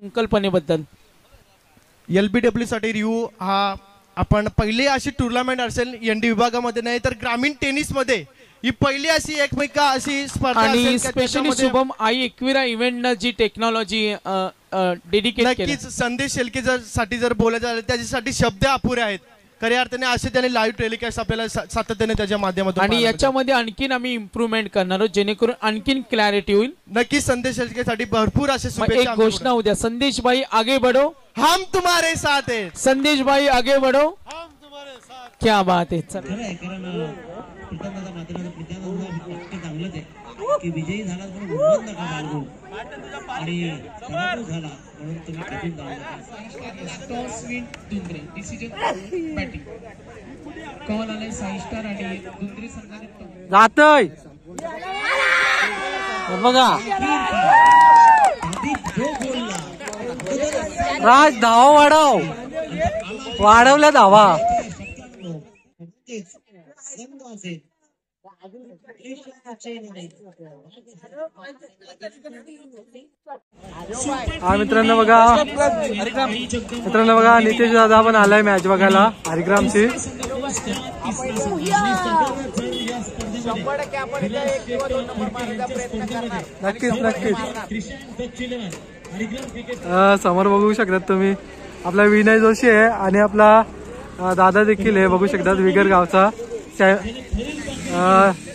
संकल्पनेबद्दल LBW साठी review हा आपण पहिली अशी टुर्नामेंट असेल एनडी विभागामध्ये नाही तर ग्रामीण टेनिस मध्ये ही पहिली अशी एकमेका अशी स्पर्धा आणि स्पेशली शुभम आई एकविरा इव्हेंट जी टेक्नॉलॉजी डेडिकेट नक्कीच संदेश शेळके साठी जर बोलायचं झालं त्याच्यासाठी शब्द अपुरे आहेत खऱ्या अर्थाने असे त्याने लाईव्ह टेलिकास्ट आपल्याला सातत्याने त्याच्या माध्यमातून आणि याच्यामध्ये आणखीन आम्ही इम्प्रूव्हमेंट करणार आहोत जेणेकरून आणखीन क्लॅरिटी होईल नक्कीच संदेश शेळके साठी भरपूर असे शुभेच्छा एक घोषणा उद्या संदेश भाई आगे बढ़ो हम तुम्हारे साथ है संदेश भाई आगे बढ़ो हम तुम्हारे साथ क्या बात है की विजयी झाला म्हणून उन्माद नका बाळगू आणि पराभव झाला म्हणून तुम्ही कठीण टॉस विन दुंद्रे डिसिजन बॅटिंग कॉल आलाय 6 स्टार आणि दुंद्रे संघाने जातोय बघा राज धावा वाढवल्या धावा संघ असेल हा मित्रांनो बघा नितेश दादा पण आलाय मॅच बघायला हरिग्रामची नक्कीच समोर बघू शकतात तुम्ही आपला विनय जोशी आहे आणि आपला दादा देखील आहे बघू शकतात विगर गावचा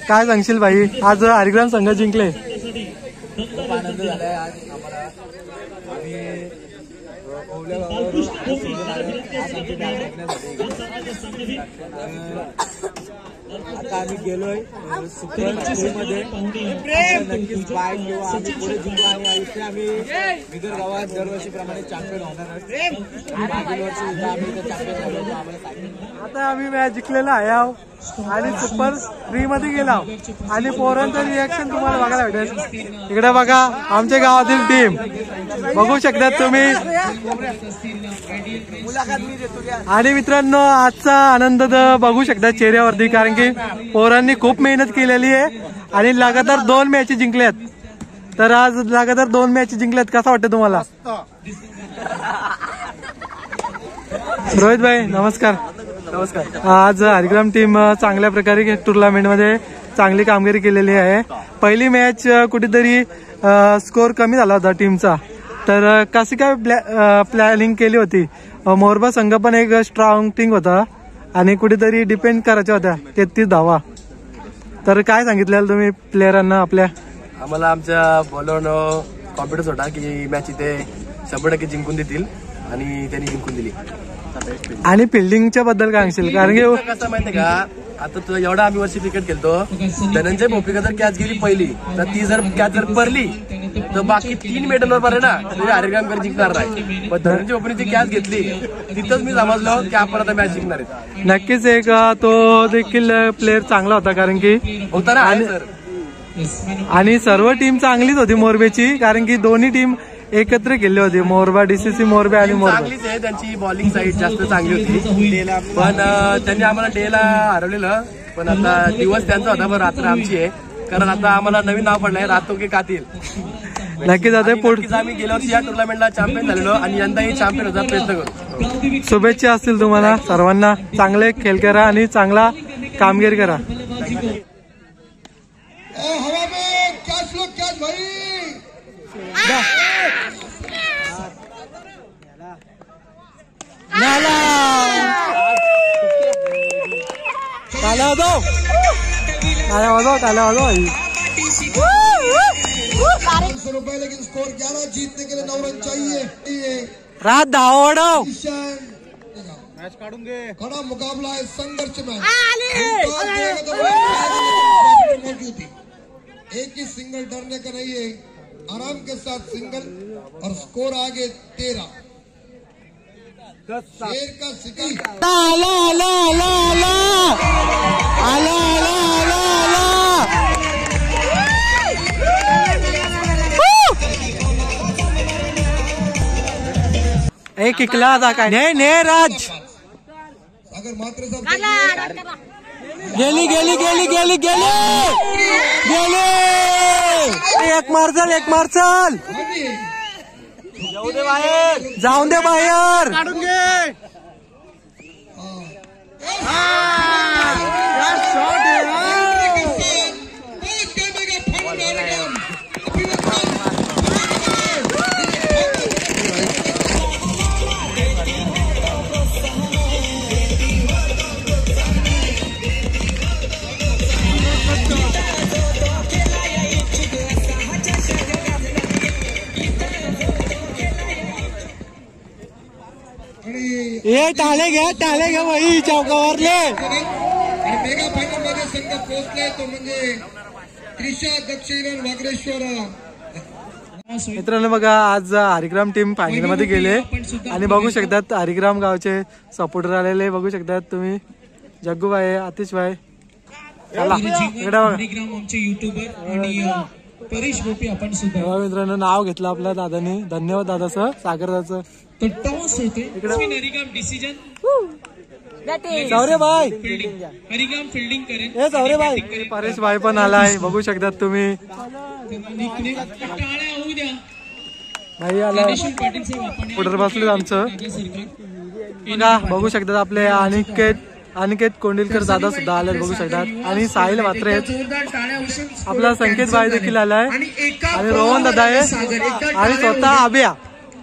काय सांगशील भाई आज हरिग्राम संघ जिंकले खूप आनंद झालाय आज आम्हाला आता आम्ही गेलोय सुपर मध्ये नक्कीच बाय किंवा आम्ही पुढे जिंकू आणि आयुष्य आम्ही बिगर गावात दरवर्षीप्रमाणे चॅम्पियन होणार मागील वर्षी सुद्धा आम्ही चॅम्पियन झालो आम्हाला सांगितलं आता आम्ही मॅच जिंकलेला आहे आणि सुपर 3 मध्ये गेला आणि पोरांचं रिएक्शन तुम्हाला बघायला भेटेल इकडे बघा आमच्या गावातील टीम बघू शकतात तुम्ही आणि मित्रांनो आजचा आनंद बघू शकता चेहऱ्यावरती कारण की पोरांनी खूप मेहनत केलेली आहे आणि लगातार 2 मॅच जिंकल्यात तर आज लगातार 2 मॅच जिंकल्यात कसं वाटतं तुम्हाला रोहित भाई नमस्कार आज हरिग्राम टीम चांगल्या प्रकारे टुर्नामेंट मध्ये चांगली कामगिरी केलेली आहे पहिली मॅच कुठेतरी स्कोर कमी झाला होता टीमचा तर कशी काय प्लॅनिंग केली होती मोरबा संघ पण एक स्ट्रॉंग टीम होता आणि कुठेतरी डिपेंड करायच्या होत्या 33 धावा तर काय सांगितलेलं तुम्ही प्लेयरांना आपल्या आम्हाला आमच्या बॉलरनं कॉन्फिडन्स होता की मॅच इथे 100% जिंकून देतील आणि त्यांनी जिंकून दिली आणि फिल्डिंगच्या बद्दल काय सांगशील कारण की कसं माहितीये का आता तुला एवढा आम्ही वर्षी क्रिकेट खेळतो धनंजय भोपिका जर कॅच गेली पहिली तर ती जर कॅच जर पडली तर बाकी 3 मेडलवर पडले ना तरी हरिग्रामकर जिंकणार नाही पण धनंजय भोपीने ती कॅच घेतली तिथंच मी समजलो की आपण आता मॅच जिंकणार आहे नक्कीच एक तो देखील प्लेअर चांगला होता कारण की होता ना आणि सर्व टीम चांगलीच होती मोरबेची कारण की दोन्ही टीम एकत्र गेले होते मोरबा डीसीसी मोरबे आणि मोरबा चांगलीच आहे त्यांची बॉलिंग साईड जास्त चांगली होती पण त्यांनी आम्हाला डेला हरवलेलं पण आता दिवस त्यांचा होता पण रात्र आमची आहे कारण आता आम्हाला नवीन नाव पडलंय रातो के कातील नक्कीच आता आम्ही गेल्या वर्षी या टुर्नामेंटला चॅम्पियन झालेलो आणि यंदाही चॅम्पियन होता प्रयत्न करू शुभेच्छा असतील तुम्हाला सर्वांना चांगले खेळ करा आणि चांगला कामगिरी करा रुपए लेकिन स्कोर 11 जीतने के लिए 9 रन चाहिए रात धाव मैच काढूंगे खड़ा मुकाबला है संघर्ष में एक ही सिंगल डरने का नहीं है आराम के साथ सिंगल और स्कोर आगे 13 शेर का शिकार एक इकला था काय ने राज अगर मात्र सब गेली एक मार चल जाऊन दे बाहेर. काढून घे. ए टाळे घ्या बाई चौकावरले. आणि मेगा फायनल मध्ये संघ पोहोचलाय तो म्हणजे त्रिशा दक्षिण वागरेश्वर. मित्रांनो बघा आज हरिग्राम टीम फायनल मध्ये गेले आणि बघू शकतात हरिग्राम गावचे सपोर्टर आलेले बघू शकतात तुम्ही. जग्गूबाई आतिशबाई चला इकडे बघा. हरिग्राम आमचे युट्यूबर आणि परेश भोपी आपण सुद्धा. मित्रांनो नाव घेतलं आपल्या दादानी. धन्यवाद दादाचं सागर दादाचं. तो टॉस होते हरिग्राम डिसिजन चौरे भाई हरिग्राम फिल्डिंग करेल. हे चौरे भाई परेश भाई पण आलाय बघू शकतात तुम्ही. टाळ्या होऊ द्या. भाई आलाय पाटील साहेब आपण पुढे बसलेत आमचं. बघा बघू शकतात आपले अनिकेत कोंडिलकर दादा सुद्धा आले बघू शकतात आणि साहिल मात्र आहेत. आपला संकेत भाई देखील आलाय आणि रोहन दादा आहे आणि स्वतः आबिया.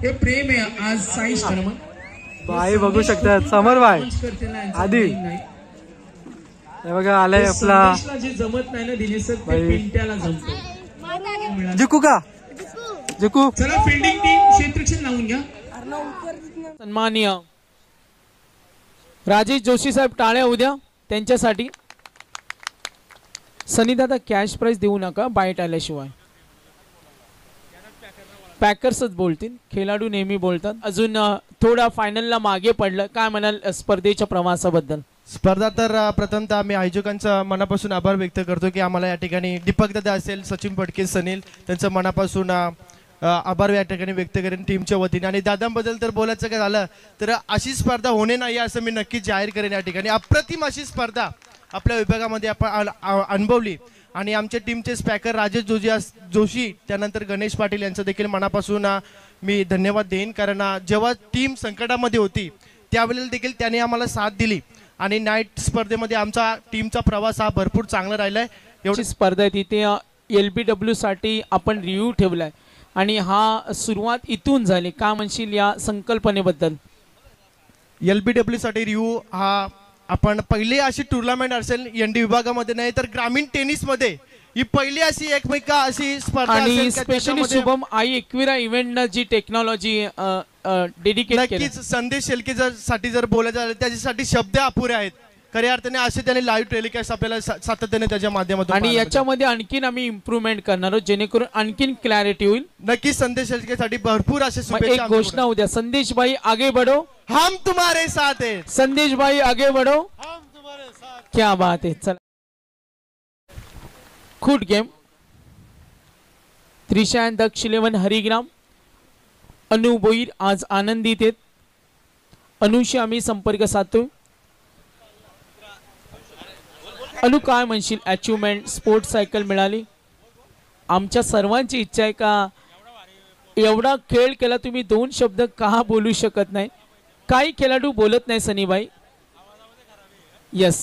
हे प्रेम आहे आज साई शर्मा. भाई बघू शकतात समर भाई आधी हे बघा आलाय आपला. जे जमत नाही ना दिनेश सर ते पिंट्याला जमतं. जिकू का जिकू. चला फिल्डिंग टीम क्षेत्ररक्षण लावून घ्या. सन्माननीय राजेश जोशी साहेब टाळ्या उद्या त्यांच्यासाठी. सनी दादा कॅश प्राइस देऊ नका बाईट आल्याशिवाय. पॅकर्सच बोलतील. खेळाडू नेहमी बोलतात. अजून थोडा फायनलला मागे पडलं काय म्हणाल स्पर्धेच्या प्रवासाबद्दल. स्पर्धा तर प्रथमतः आम्ही आयोजकांचा मनापासून आभार व्यक्त करतो की आम्हाला या ठिकाणी दीपक दादा असेल सचिन पटके सनील त्यांचं मनापासून आभार या ठिकाणी व्यक्त करेन टीमच्या वतीने. आणि दादांबद्दल तर बोलायचं काय झालं तर अशी स्पर्धा होणे नाही असं मी नक्कीच जाहीर करेन. या ठिकाणी अप्रतिम अशी स्पर्धा आपल्या विभागामध्ये आपण अनुभवली आणि आमच्या टीमचे स्पॅकर राजेश जोशी त्यानंतर गणेश पाटील यांचं देखील मनापासून मी धन्यवाद देईन. कारण जेव्हा टीम संकटामध्ये होती त्यावेळेला देखील त्याने आम्हाला साथ दिली आणि नाईट स्पर्धेमध्ये आमचा टीमचा प्रवास हा भरपूर चांगला राहिलाय. एवढी स्पर्धा आहे तिथे LBW साठी आपण रिव्ह्यू ठेवलाय आणि हा सुरुवात इथून झाली. का म्हणशील या संकल्पनेबद्दल. LBW साठी रिव्ह्यू हा आपण पहिली अशी टुर्नामेंट असेल ND विभागामध्ये नाही तर ग्रामीण टेनिस मध्ये ही पहिली अशी एकमेका अशी स्पर्धा आणि स्पेशली शुभम आई एकविरा इव्हेंट जी टेक्नॉलॉजी डेडिकेट नक्कीच संदेश शेलके साठी जर बोलायचं झालं त्याच्यासाठी शब्द अपुरे आहेत. खऱ्या अर्थाने असे त्याने लाईव्ह टेलिकास्ट आपल्याला सातत्याने त्याच्या माध्यमातून आणि याच्यामध्ये आणखीन आम्ही इम्प्रूव्हमेंट करणार आहोत जेणेकरून आणखीन क्लॅरिटी होईल. नक्कीच संदेश शेलकेसाठी भरपूर असे एक घोषणा उद्या. संदेश भाई आगे बढ़ो हम तुम्हारे साथ है. संदेश भाई आगे बढ़ो हम तुम्हारे साथ. क्या बात है. चला खूट गेम. त्रिशा अँड दक्ष 11 हरिग्राम. अनु बोईर आज आनंदित आहेत. अनुशी आम्ही संपर्क साधतो. अनु काय म्हणशील अचिव्हमेंट स्पोर्ट सायकल मिळाली. आमच्या सर्वांची इच्छा आहे का एवढा खेळ केला तुम्ही 2 शब्द का बोलू शकत नाही. काही खेळाडू बोलत नाही सनीबाई. यस